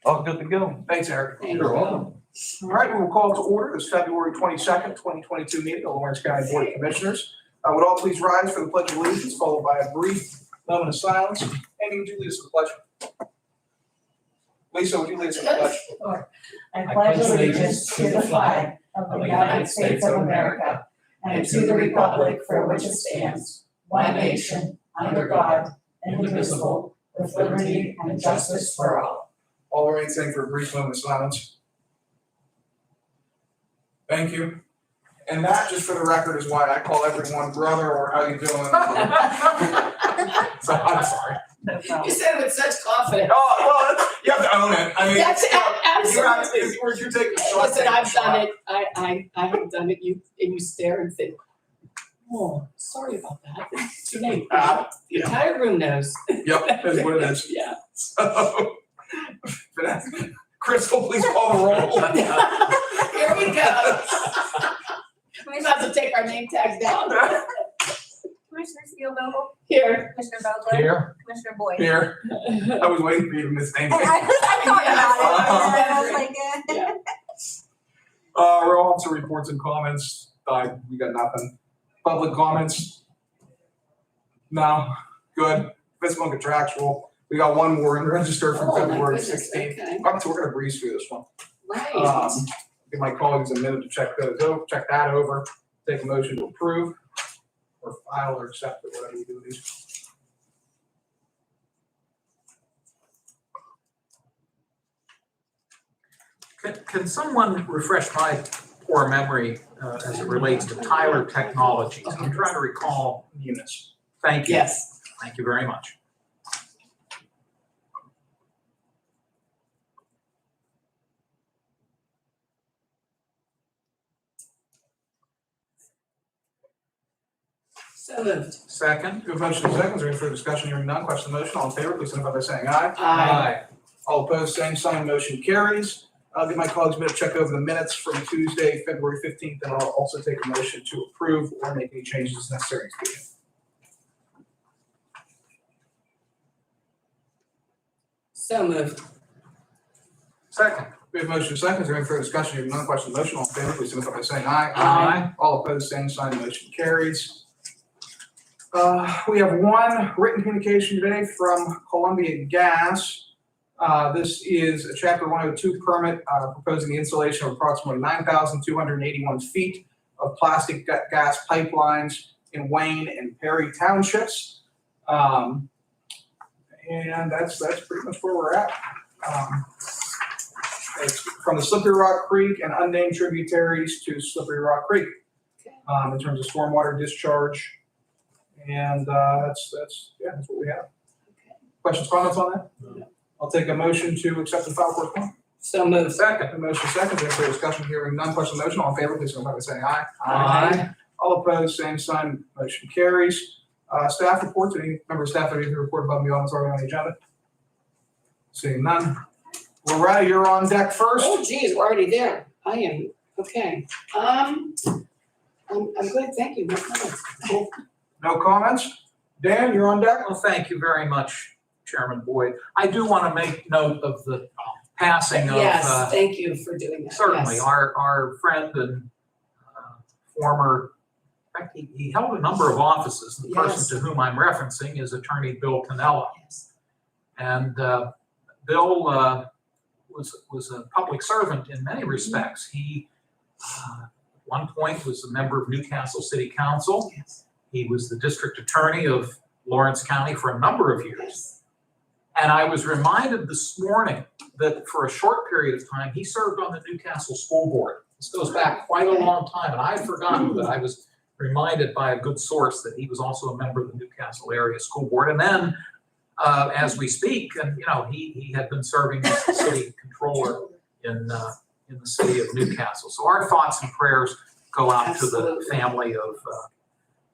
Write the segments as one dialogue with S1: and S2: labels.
S1: All good to go.
S2: Thanks, Eric.
S1: You're welcome.
S2: All right, we will call to order this February 22nd, 2022 meeting of the Lawrence County Board of Commissioners. Would all please rise for the Pledge of Allegiance, followed by a brief moment of silence. Amy, would you lead us in the pledge? Lisa, would you lead us in the pledge?
S3: Sure. I pledge allegiance to the flag of the United States of America and to the republic for which it stands, one nation, under God, indivisible, with liberty and justice for all.
S2: All right, saying for a brief moment of silence. Thank you. And that, just for the record, is why I call everyone brother or how you doing. So I'm sorry.
S4: You said it with such confidence.
S2: Oh, well, you have to own it. I mean,
S4: That's
S2: absolutely. You're taking a shot.
S4: Listen, I've done it. I have done it. You stare and think, oh, sorry about that. It's too late. The entire room knows.
S2: Yep, that's what it is.
S4: Yeah.
S2: So, Crystal, please call the roll.
S4: Here we go. We about to take our name tags down.
S5: Commissioner Steelvogel?
S4: Here.
S5: Commissioner Vogler?
S1: Here.
S5: Commissioner Boyd?
S2: Here. I was waiting for you to miss name.
S5: I thought about it. I was like,
S4: Yeah.
S2: Roll officer reports and comments. We got nothing. Public comments? No. Good. Fiscal and contractual. We got one more in register from
S4: Oh, my
S2: February
S4: goodness,
S2: 16th.
S4: okay.
S2: So we're gonna breeze through this one.
S4: Right.
S2: Give my colleagues a minute to check that over, take a motion to approve or file or accept it, whatever you do with these.
S6: Can someone refresh my poor memory as it relates to Tyler Technologies? I'm trying to recall.
S2: Units.
S6: Thank you.
S4: Yes.
S6: Thank you very much.
S4: So moved.
S6: Second.
S2: Good motion and seconds. Is there any further discussion? Hearing none. Question on the motion. All in favor, please signify by saying aye.
S4: Aye.
S2: All opposed, same sign. Motion carries. I'll give my colleagues a minute to check over the minutes from Tuesday, February 15th, and I'll also take a motion to approve or make any changes as necessary.
S4: So moved.
S6: Second.
S2: We have motion and seconds. Is there any further discussion? Hearing none. Question on the motion. All in favor, please signify by saying aye.
S6: Aye.
S2: All opposed, same sign. Motion carries. We have one written communication today from Columbia Gas. This is a Chapter 102 permit proposing the installation of approximately 9,281 feet of plastic gas pipelines in Wayne and Perry townships. And that's pretty much where we're at. It's from the Slippery Rock Creek and unnamed tributaries to Slippery Rock Creek in terms of stormwater discharge. And that's what we have. Questions, comments on that?
S4: No.
S2: I'll take a motion to accept the file correspondence.
S4: So moved.
S2: Second. A motion second. Any further discussion? Hearing none. Question on the motion. All in favor, please signify by saying aye.
S4: Aye.
S2: All opposed, same sign. Motion carries. Staff reports. Any member of staff that needs to report above and beyond what's already on the agenda? Seeing none. Loretta, you're on deck first.
S4: Oh, geez, we're already there. I am, okay. I'm good, thank you. No comments.
S2: No comments? Dan, you're on deck.
S6: Well, thank you very much, Chairman Boyd. I do want to make note of the passing of.
S4: Yes, thank you for doing that.
S6: Certainly,
S4: Yes.
S6: our friend and former, in fact, he held a number of offices. The
S4: Yes.
S6: person to whom I'm referencing is Attorney Bill Cannella.
S4: Yes.
S6: And Bill was a public servant in many respects. He, at one point, was a member of Newcastle City Council.
S4: Yes.
S6: He was the district attorney of Lawrence County for a number of years.
S4: Yes.
S6: And I was reminded this morning that for a short period of time, he served on the Newcastle School Board. This goes back quite a long time, and I had forgotten that. I was reminded by a good source that he was also a member of the Newcastle Area School Board. And then, as we speak, and he had been serving as the city controller in the city of Newcastle. So our thoughts and prayers go out to the
S4: Absolutely.
S6: family of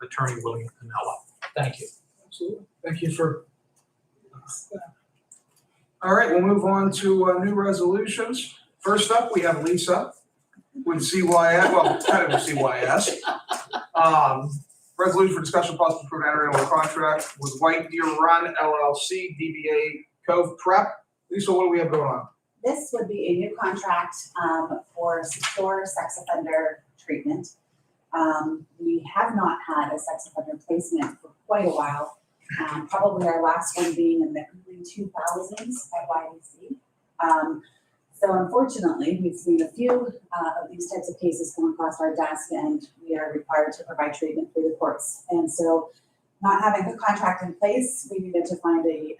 S6: Attorney William Cannella. Thank you.
S2: Absolutely. Thank you for that. All right, we'll move on to new resolutions. First up, we have Lisa with CYS, well, kind of a CYS. Resolution for discussion of possible approved intermunicipal contract with White Deer Run LLC, DBA Cove Prep. Lisa, what do we have going on?
S3: This would be a new contract for secure sex offender treatment. We have not had a sex offender placement for quite a while. Probably our last one being in the early 2000s at YDC. So unfortunately, we've seen a few of these types of cases come across our desk, and we are required to provide treatment through the courts. And so, not having a contract in place, we needed to find a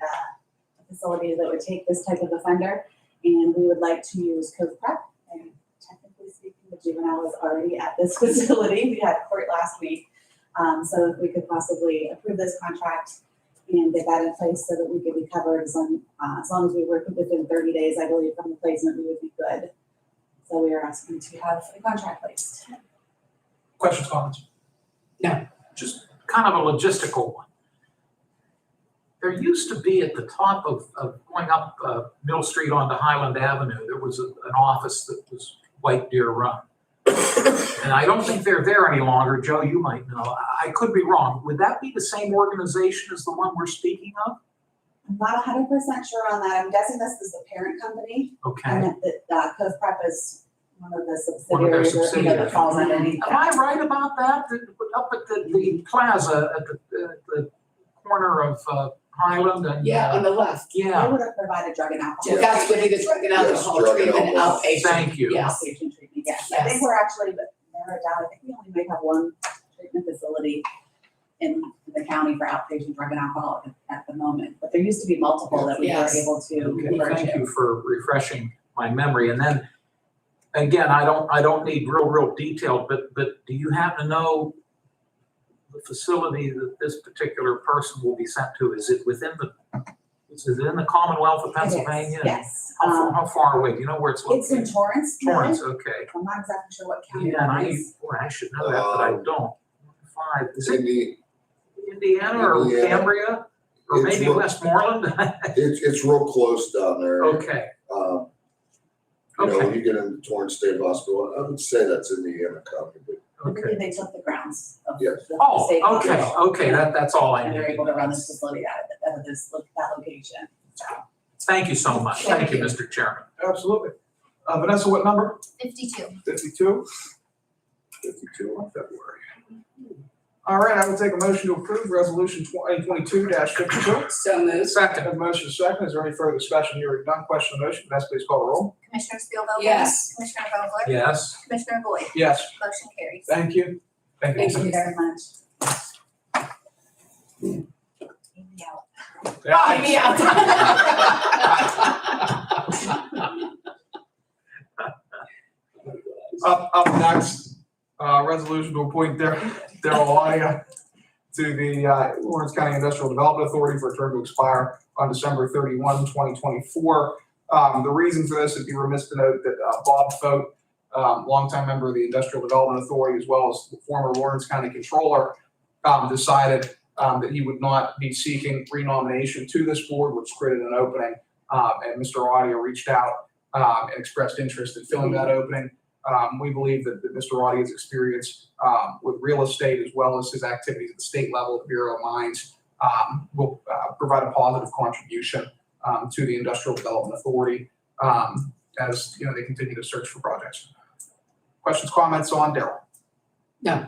S3: facility that would take this type of offender, and we would like to use Cove Prep. And technically speaking, the juvenile is already at this facility. We had court last week, so if we could possibly approve this contract and get that in place so that we could be covered as long as we work within 30 days, I believe, from the placement, we would be good. So we are asking to have a contract placed.
S2: Questions, comments?
S6: Just kind of a logistical one. There used to be at the top of going up Mill Street onto Highland Avenue, there was an office that was White Deer run. And I don't think they're there any longer. Joe, you might know. I could be wrong. Would that be the same organization as the one we're speaking of?
S3: I'm not 100% sure on that. I'm guessing this is the parent company,
S6: Okay.
S3: and that Cove Prep is one of the
S6: One of their
S3: subsidiaries or, that
S6: subsidiaries.
S3: falls underneath
S6: Am I
S3: that.
S6: right about that? Up at the plaza at the corner of Highland and?
S4: Yeah, on the left.
S3: They
S6: Yeah,
S3: would have provided drug and alcohol.
S4: So that's what it is, drug and alcohol
S1: drug and
S4: treatment,
S1: alcohol.
S4: outpatient.
S6: thank you.
S4: Yes.
S3: Outpatient treatment, yes. I
S4: Yes.
S3: think we're actually narrowed down. I think we only may have one treatment facility in the county for outpatient drug and alcohol at the moment. But there used to be multiple that we were
S4: Yes.
S3: able to
S6: Okay,
S3: converge
S6: thank
S3: to.
S6: you for refreshing my memory. And then, again, I don't need real detail, but do you happen to know the facility that this particular person will be sent to? Is it within the Commonwealth of
S3: It is,
S6: Pennsylvania?
S3: yes.
S6: How far away? Do you know where it's
S3: It's in
S6: located?
S3: Torrance.
S6: Torrance, okay.
S3: I'm not exactly sure what county
S6: Yeah, and
S3: it is.
S6: I should know that, but I don't. Is it
S1: Indy,
S6: Indiana or
S1: Indiana.
S6: Cambria? Or
S1: It's
S6: maybe
S1: real-
S6: Westmoreland?
S1: it's real close down there.
S6: Okay,
S1: You know, when
S6: okay,
S1: you get into Torrance State Hospital, I would say that's Indiana County, but
S3: I
S6: okay.
S3: believe they took the grounds of
S1: Yes.
S3: the
S6: Oh,
S3: state
S6: okay,
S3: hospital.
S6: okay, that's all I
S3: And
S6: need.
S3: they're able to run this facility out of that location. So,
S6: Thank you so much. Thank you, Mr. Chairman.
S2: Absolutely. Vanessa, what number?
S5: 52.
S2: 52? 52 on February. All right, I will take a motion to approve resolution 2022-52.
S4: So moved.
S6: Second,
S2: Have a motion second. Is there any further discussion? Hearing none. Question on the motion. Vanessa, please call the roll.
S5: Commissioner Spielvogel?
S4: Yes.
S5: Commissioner Vogler?
S6: yes.
S5: Commissioner Boyd?
S2: Yes,
S5: Motion carries.
S2: thank you. Thank you.
S4: Thank
S3: Thank you very much.
S2: Yeah, Up next, resolution to appoint Daryl Audia to the Lawrence County Industrial Development Authority for a term to expire on December 31, 2024. The reason for this would be remiss to note that Bob Fote, longtime member of the Industrial Development Authority, as well as the former Lawrence County Controller, decided that he would not be seeking renomination to this board, which created an opening. And Mr. Audia reached out and expressed interest in filling that opening. We believe that Mr. Audia's experience with real estate, as well as his activities at the state level at Bureau of Mines, will provide a positive contribution to the Industrial Development Authority as they continue to search for projects. Questions, comments on Daryl?
S6: No,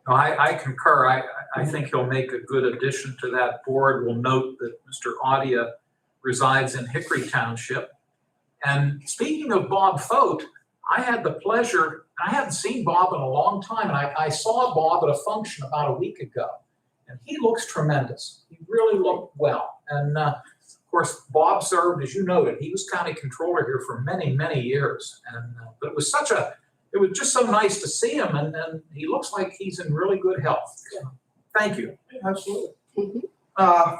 S6: I concur. I think he'll make a good addition to that board. We'll note that Mr. Audia resides in Hickory Township. And speaking of Bob Fote, I had the pleasure, I hadn't seen Bob in a long time, and I saw Bob at a function about a week ago. And he looks tremendous. He really looked well. And of course, Bob served, as you noted, he was county controller here for many, many years. And but it was just so nice to see him, and he looks like he's in really good health. So, thank you.
S2: Absolutely.
S4: Mhm.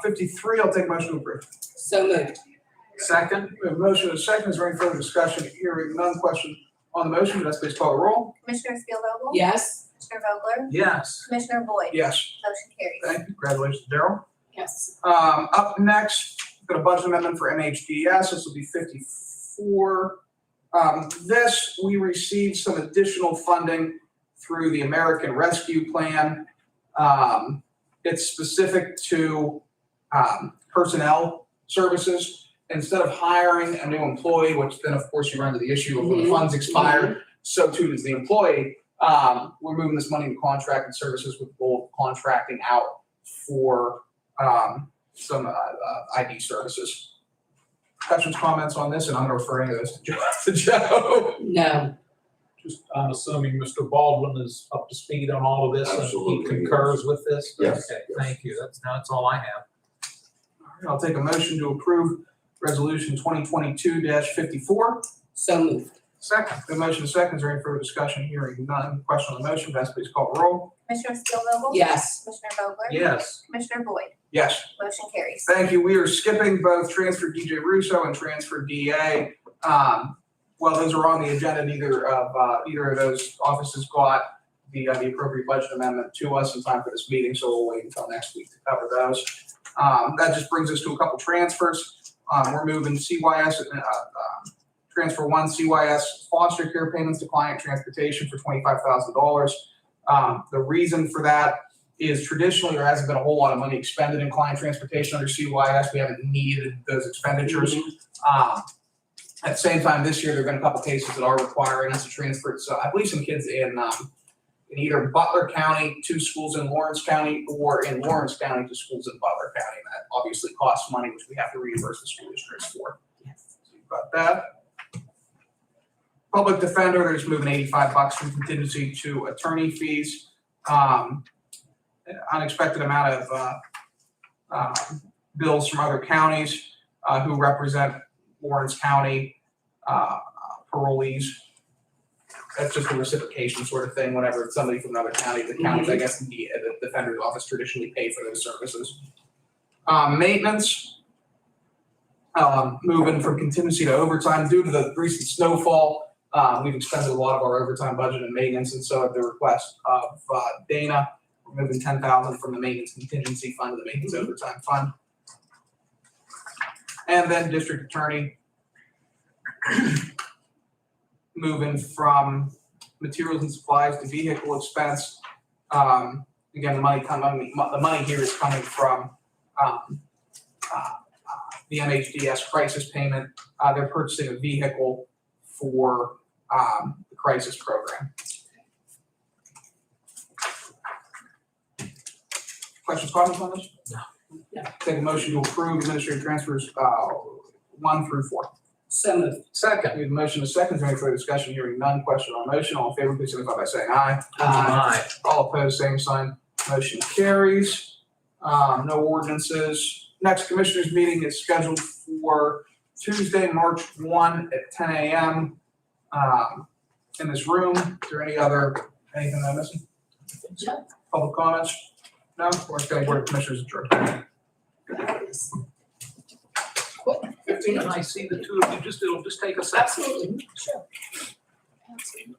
S2: 53, I'll take a motion to approve.
S4: So moved.
S6: Second,
S2: We have a motion and a second. Is there any further discussion? Hearing none. Question on the motion. Vanessa, please call the roll.
S5: Commissioner Spielvogel?
S4: Yes.
S5: Commissioner Vogler?
S6: yes.
S5: Commissioner Boyd?
S2: Yes.
S5: Motion carries.
S2: Thank you. Congratulations, Daryl.
S4: Yes.
S2: Up next, we've got a budget amendment for NHDS. This will be 54. This, we received some additional funding through the American Rescue Plan. It's specific to personnel services. instead of hiring a new employee, which then of course you run into the issue of when the funds expire, so too does the employee. We're moving this money into contracted services with the goal of contracting out for some ID services. Questions, comments on this, and I'm gonna refer any of those to Joe.
S4: No.
S6: Just, I'm assuming Mr. Baldwin is up to speed on all of this and he
S1: Absolutely,
S6: concurs with this?
S1: Yes,
S6: Okay,
S1: yes.
S6: thank you. That's all I have.
S2: I'll take a motion to approve resolution 2022-54.
S4: So moved.
S6: Second.
S2: The motion is second. Is there any further discussion? Hearing none. Question on the motion. Vanessa, please call the roll.
S5: Commissioner Steelvogel?
S4: Yes.
S5: Commissioner Vogler?
S6: Yes.
S5: Commissioner Boyd?
S2: Yes.
S5: Motion carries.
S2: Thank you. We are skipping both transfer DJ Russo and transfer DA. Well, those are on the agenda. Neither of those offices got the appropriate budget amendment to us in time for this meeting, so we'll wait until next week to cover those. That just brings us to a couple transfers. We're moving CYS, transfer 1 CYS foster care payments to client transportation for $25,000. The reason for that is traditionally there hasn't been a whole lot of money expended in client transportation under CYS. We haven't needed those expenditures. At the same time, this year, there have been a couple cases that are requiring us to transfer. So I believe some kids in either Butler County to schools in Lawrence County or in Lawrence County to schools in Butler County. And that obviously costs money, which we have to reimburse the school districts for.
S4: Yes.
S2: So you've got that. Public defender, they're just moving $85 from contingency to attorney fees. Unexpected amount of bills from other counties who represent Lawrence County parolees. That's just a reciprocation sort of thing. Whenever it's somebody from another county, the counties, I guess, the defender's office traditionally pay for those services. Maintenance, moving from contingency to overtime due to the recent snowfall. We've expended a lot of our overtime budget in maintenance, and so at the request of Dana, we're moving $10,000 from the maintenance contingency fund to the maintenance overtime fund. And then district attorney, moving from materials and supplies to vehicle expense. Again, the money here is coming from the Nhds crisis payment. They're purchasing a vehicle for the crisis program. Questions, comments on this?
S4: No.
S2: Take a motion to approve administrative transfers 1 through 4.
S4: So moved.
S2: Second. We have a motion to second. Is there any further discussion? Hearing none. Question on motion. All in favor, please signify by saying aye.
S6: Aye.
S2: All opposed, same sign. Motion carries. No ordinances. Next commissioners meeting is scheduled for Tuesday, March 1 at 10 a.m. In this room. Is there anything I'm missing?
S4: No.
S2: Public comments? No? We're going to Board of Commissioners adjourned. 15
S6: And I see the two of you, it'll just take a second.
S4: Absolutely. Sure. Absolutely.